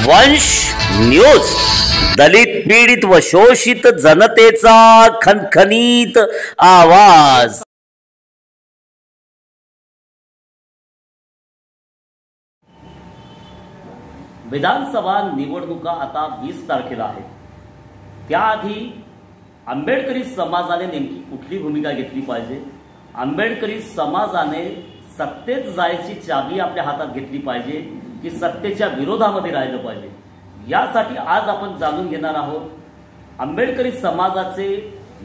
वंश न्यूज, दलित पीडित व शोषित जनतेचा खणखणीत आवाज। विधानसभा निवडणुका आता 20 तारखेला आहेत। त्याआधी आंबेडकरी समाजाने नेमकी कुठली भूमिका घेतली पाहिजे? आंबेडकरी समाजाने सत्तेत जायची चाबी आपल्या हातात घेतली पाहिजे की सत्तेच्या विरोधामध्ये राहिलं पाहिजे? यासाठी आज आपण जाणून घेणार आहोत आंबेडकरी समाजाचे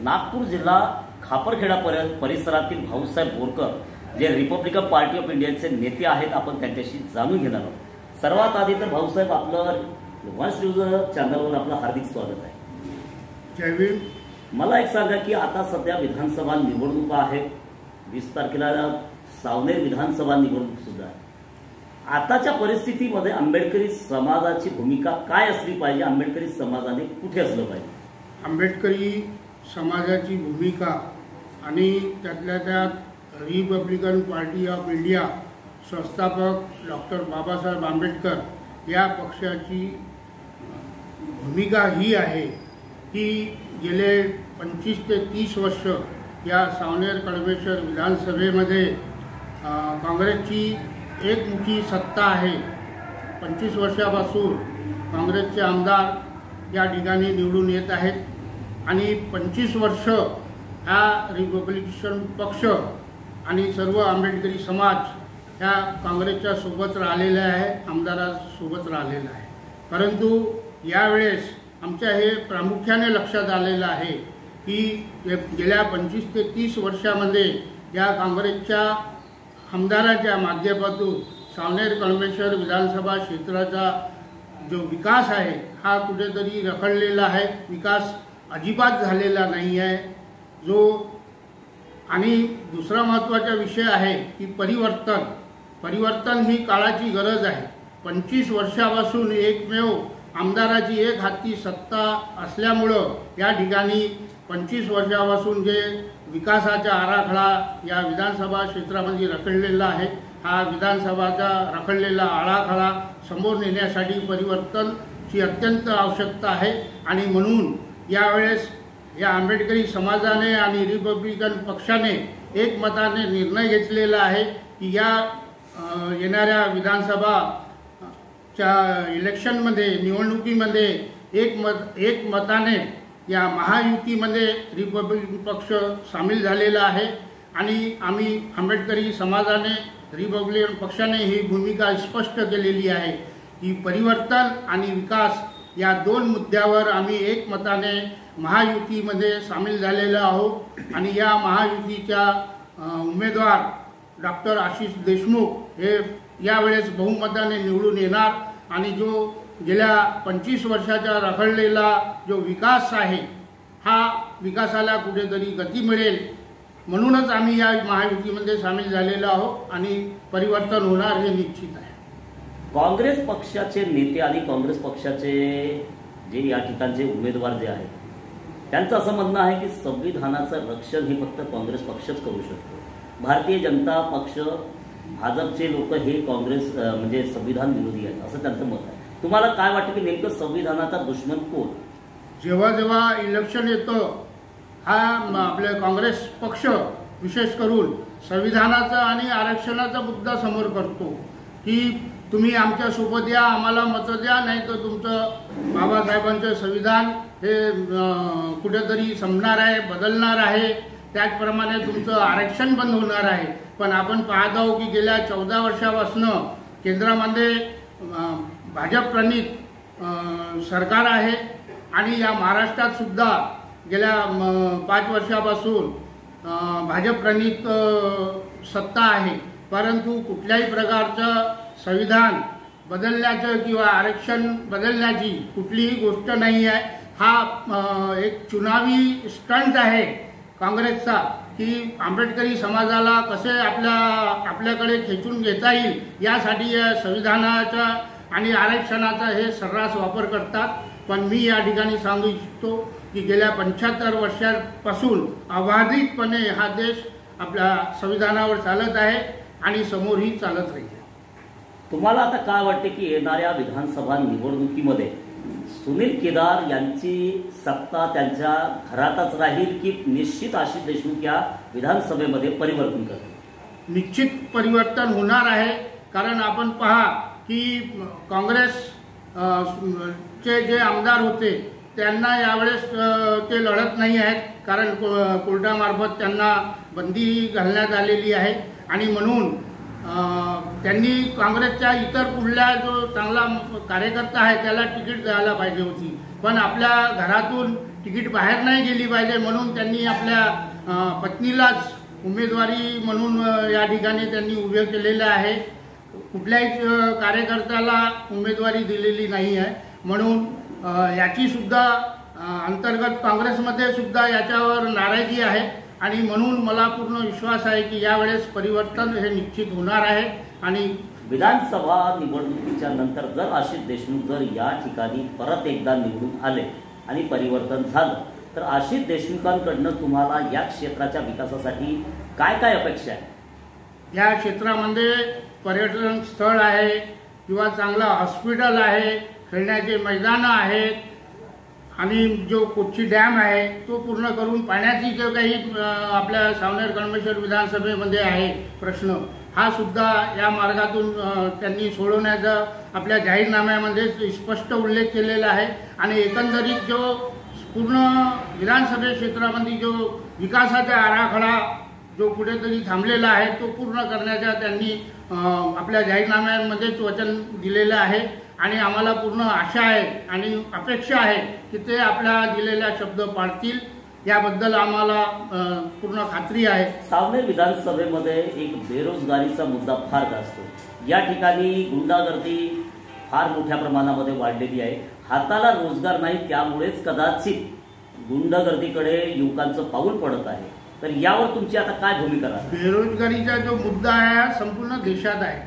नागपूर जिल्हा खापरखेडा परिसरातील भाऊसाहेब बोरकर जे रिपब्लिकन पार्टी ऑफ इंडियाचे नेते आहेत। आपण त्यांच्याशी जाणून घेणार आहोत। सर्वात आधी तर भाऊसाहेब, आपलं वंश न्यूज चॅनलवर आपलं हार्दिक स्वागत आहे। जय भीम। मला एक सांगा की आता सध्या विधानसभा निवडणुका आहेत, 20 तारखेला सावनेर विधानसभा निवडणूक सुद्धा आहे। आताच्या परिस्थितीमध्ये आंबेडकरी समाजाची भूमिका काय असली पाहिजे? आंबेडकरी समाजाने कुठे असलं पाहिजे? आंबेडकरी समाजाची भूमिका आणि त्यातल्या त्यात रिपब्लिकन पार्टी ऑफ इंडिया संस्थापक डॉक्टर बाबासाहेब आंबेडकर या पक्षाची भूमिका ही आहे की गेले 25 ते 30 वर्ष या सावनेर कळमेश्वर विधानसभेमध्ये काँग्रेसची एकमुखी सत्ता आहे। 25 वर्षापासून काँग्रेसचे आमदार या ठिकाणी निवडून येत आहेत आणि 25 वर्ष हा रिपब्लिकन पक्ष आणि सर्व आंबेडकरी समाज ह्या काँग्रेसच्या सोबत राहिलेला आहे, आमदारासोबत राहिलेला आहे। परंतु यावेळेस आमच्या हे प्रामुख्याने लक्षात आलेलं आहे की गेल्या 25 ते 30 वर्षामध्ये या काँग्रेसच्या आमदाराच्या माध्यमातून सावनेर कळमेश्वर विधानसभा क्षेत्राचा जो विकास आहे हा कुठेतरी रखडलेला आहे, विकास अजिबात झालेला नाही आहे। आणि दुसरा महत्त्वाचा विषय आहे की परिवर्तन ही काळाची गरज आहे। 25 वर्षापासून एकमेव आमदाराची एक हाती सत्ता असल्यामुळं या ठिकाणी 25 वर्षापासून जे विकासाचा आराखडा या विधानसभा क्षेत्रामध्ये रखडलेला आहे, हा विधानसभाचा रखडलेला आराखडा समोर नेण्यासाठी परिवर्तनची अत्यंत आवश्यकता आहे। आणि म्हणून यावेळेस या आंबेडकरी समाजाने आणि रिपब्लिकन पक्षाने एकमताने निर्णय घेतलेला आहे की या येणाऱ्या विधानसभाच्या इलेक्शनमध्ये निवडणुकीमध्ये एकमताने या महायुतीमध्ये रिपब्लिकन पक्ष सामील झालेला आहे। आणि आम्ही आंबेडकरी समाजाने रिपब्लिकन पक्षाने ही भूमिका स्पष्ट केलेली आहे की परिवर्तन आणि विकास या दोन मुद्द्यावर आम्ही एकमताने महायुतीमध्ये सामील झालेलो आहोत। आणि या महायुतीच्या उमेदवार डॉक्टर आशिष देशमुख हे यावेळेस बहुमताने निवडून येणार आणि जो गेल्या 25 वर्षाचा रखडलेला जो विकास आहे हा विकासाला कुठेतरी गती मिळेल, म्हणूनच आम्ही या महायुतीमध्ये सामील झालेलो आहोत आणि परिवर्तन होणार हे निश्चित आहे। काँग्रेस पक्षाचे नेते आणि काँग्रेस पक्षाचे जे या ठिकाणचे उमेदवार जे आहेत त्यांचं असं म्हणणं आहे की संविधानाचं रक्षण हे फक्त काँग्रेस पक्षच करू शकतो। भारतीय जनता पक्ष, भाजपचे लोक हे काँग्रेस म्हणजे संविधान विरोधी आहेत असं त्यांचं मत आहे। तुम्हाला काय वाटतं की नेमकं संविधानाचा दुश्मन कोण? जेव्हा इलेक्शन येतं हा आपले काँग्रेस पक्ष विशेष करून संविधानाचा आणि आरक्षणाचा मुद्दा समोर करतो की तुम्ही आमच्या सोबत या, आम्हाला मतं द्या, नाही तर तुमचं बाबासाहेबांचं संविधान हे कुठेतरी संपणार आहे, बदलणार आहे, त्याचप्रमाणे तुमचं आरक्षण बंद होणार आहे। पण आपण पाहत आहोत की गेल्या 14 वर्षापासून केंद्रामध्ये भाजप प्रणित सरकार आहे आणि या महाराष्ट्रात सुद्धा गेल्या 5 वर्षापासून भाजप प्रणित सत्ता आहे। परंतु कुठल्याही प्रकारचं संविधान बदलण्याचं किंवा आरक्षण बदलण्याची कुठलीही गोष्ट नाही आहे। हा एक चुनावी स्टंट आहे काँग्रेसचा की आंबेडकरी समाजाला कसे आपल्याकडे खेचून घेता येईल यासाठी या संविधानाचा आणि आरक्षणाचा हे सर्रास वापर करतात। पण मी या ठिकाणी सांगू इच्छितो की गेल्या 75 वर्षांपासून अबाधितपणे हा देश आपल्या संविधानावर चालत आहे आणि समोरही चालत राहील। तुम्हाला आता काय वाटते की येणाऱ्या विधानसभा निवडणुकीमध्ये सुनील केदार यांची सत्ता त्यांच्या घरातच राहील की निश्चित आशिष देशमुख या विधानसभेमध्ये परिवर्तन करतील? निश्चित परिवर्तन होणार आहे. कारण आपण पहा की काँग्रेस चे जे आमदार होते त्यांना यावेळेस ते लढत नाही आहेत. कारण कोर्टामार्फत त्यांना बंदी घालण्यात आलेली आहे आणि म्हणून त्यांनी काँग्रेसच्या इतर कुठल्या जो चांगला कार्यकर्ता आहे त्याला तिकीट द्यायला पाहिजे होती, पण आपल्या घरातून तिकीट बाहेर नाही गेली पाहिजे म्हणून त्यांनी आपल्या पत्नीलाच उमेदवारी म्हणून या ठिकाणी त्यांनी उभे केलेले आहे. कुठल्याही कार्यकर्त्याला उमेदवारी दिलेली नाही आहे. म्हणून याची सुद्धा अंतर्गत काँग्रेसमध्ये सुद्धा याच्यावर नाराजी आहे आणि म्हणून मला पूर्ण विश्वास आहे की यावेळेस परिवर्तन हे निश्चित होणार आहे. आणि विधानसभा निवडणुकीच्या नंतर जर आशिष देशमुख जर या ठिकाणी परत एकदा निवडून आले आणि परिवर्तन झालं तर आशिष देशमुखांकडनं तुम्हाला या क्षेत्राच्या विकासासाठी काय काय अपेक्षा आहे? या क्षेत्रामध्ये पर्यटन स्थळ आहे किंवा चांगला हॉस्पिटल आहे, खेळण्याचे मैदानं आहेत आणि जो कोच्ची डॅम आहे तो पूर्ण करून पाण्याची जो काही आपल्या सावनेर कळमेश्वर विधानसभेमध्ये आहे प्रश्न, हा सुद्धा या मार्गातून त्यांनी सोडवण्याचा आपल्या जाहीरनाम्यामध्ये स्पष्ट उल्लेख केलेला आहे. आणि एकंदरीत जो पूर्ण विधानसभे क्षेत्रामध्ये जो विकासाचा आराखडा जो कुठेतरी थांबलेला आहे तो पूर्ण करण्याचा त्यांनी आपल्या जाहीरनाम्यांमध्येच वचन दिलेलं आहे आणि आम्हाला पूर्ण आशा आहे आणि अपेक्षा आहे की ते आपल्या दिलेला शब्द पाळतील याबद्दल आम्हाला पूर्ण खात्री आहे. सावनेर विधानसभेमध्ये एक बेरोजगारीचा मुद्दा फार जास्त आहे. या ठिकाणी गुंडागर्दी फार मोठ्या प्रमाणामध्ये वाढलेली आहे. हाताला रोजगार नाही त्यामुळेच कदाचित गुंडागर्दीकडे युवकांचं पाऊल पडत आहे. तर यावर तुमची आता काय भूमिका राहते? बेरोजगारीचा जो मुद्दा आहे संपूर्ण देशात आहे.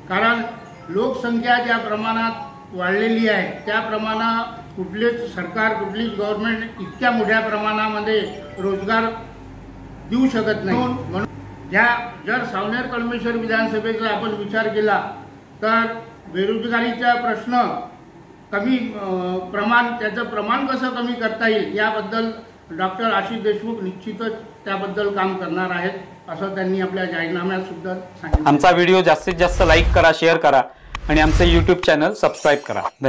कारण लोकसंख्या ज्या प्रमाणात वाढलेली आहे त्या प्रमाणात कुठलेच सरकार कुठलीच गव्हर्नमेंट इतक्या मोठ्या प्रमाणामध्ये रोजगार देऊ शकत नाही. म्हणून जर सावनेर कळमेश्वर विधानसभेचा आपण विचार केला तर बेरोजगारीचा प्रश्न कमी त्याचं प्रमाण कसं कमी करता येईल याबद्दल डॉक्टर आशिष देशमुख निश्चितच त्याबद्दल काम करणार आहेत असं त्यांनी आपल्या जाहीरनाम्यात सुद्धा सांगितलं. आमचा व्हिडिओ जास्तीत जास्त लाईक करा, शेअर करा आणि आमचे YouTube चॅनल सबस्क्राईब करा. धन्यवाद.